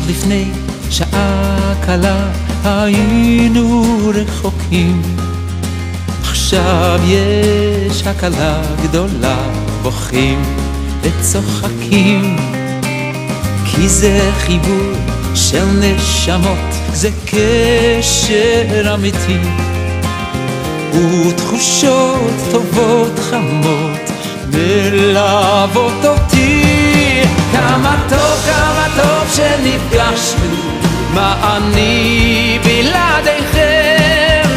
עד לפני שעה קלה היינו רחוקים, עכשיו יש הקלה גדולה, בוכים וצוחקים, כי זה חיבור של נשמות, זה קשר אמיתי, ותחושות טובות חמות מלוות אותי. כמה טוב שנפגשנו, מה אני בלעדיכם,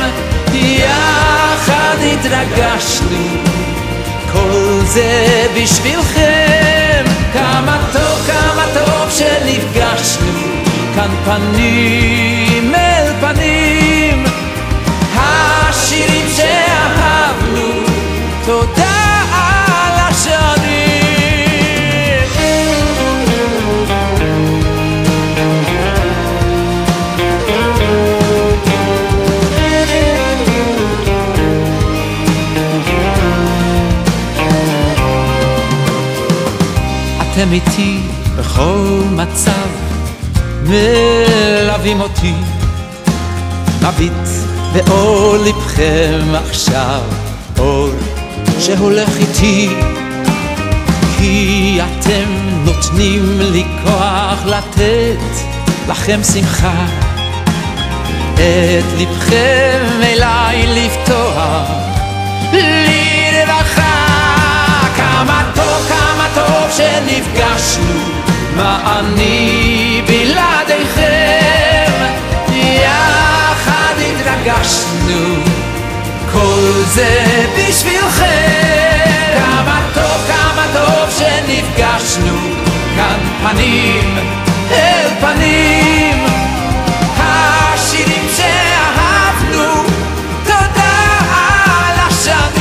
יחד התרגשנו, כל זה בשבילכם. כמה טוב שנפגשנו, כאן פנים אל פנים, השירים שאהבנו, תודה על השנים. אתם איתי בכל מצב, מלווים אותי, מביט באור לבכם עכשיו, אור שהולך איתי, כי אתם נותנים לי כוח לתת לכם שמחה, את לבכם אליי לפתוח לי רווחה. כמה טוב שנפגשנו, מה אני בלעדיכם, יחד התרגשנו, כל זה בשבילכם. כמה טוב שנפגשנו, כאן פנים אל פנים, השירים שאהבנו, תודה על השנים.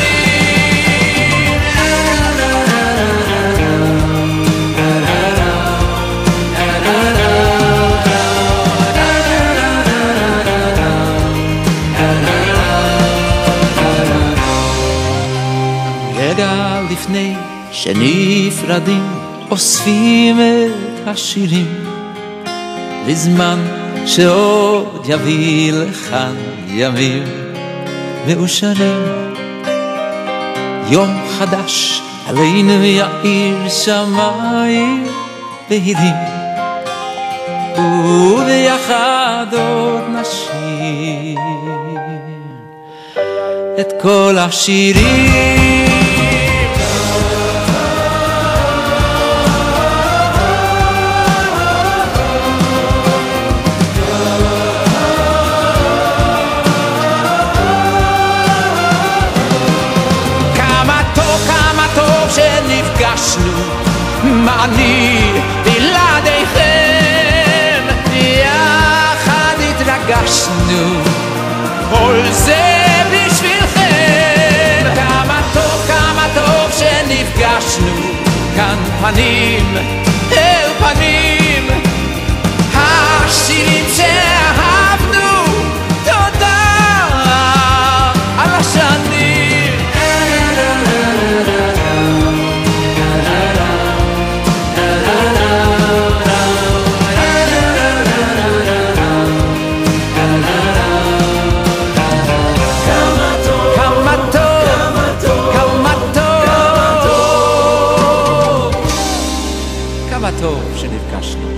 רגע לפני שנפרדים, אוספים את השירים לזמן שעוד יביא לכאן ימים מאושרים. יום חדש עלינו יאיר שמיים בהירים, וביחד עוד נשיר את כל השירים. שנפגשנו, מה אני בלעדיכם, יחד התרגשנו, כל זה בשבילכם. כמה טוב שנפגשנו, כאן פנים אל פנים, השירים שאהבנו, תודה על השנים. כמה טוב שנפגשנו.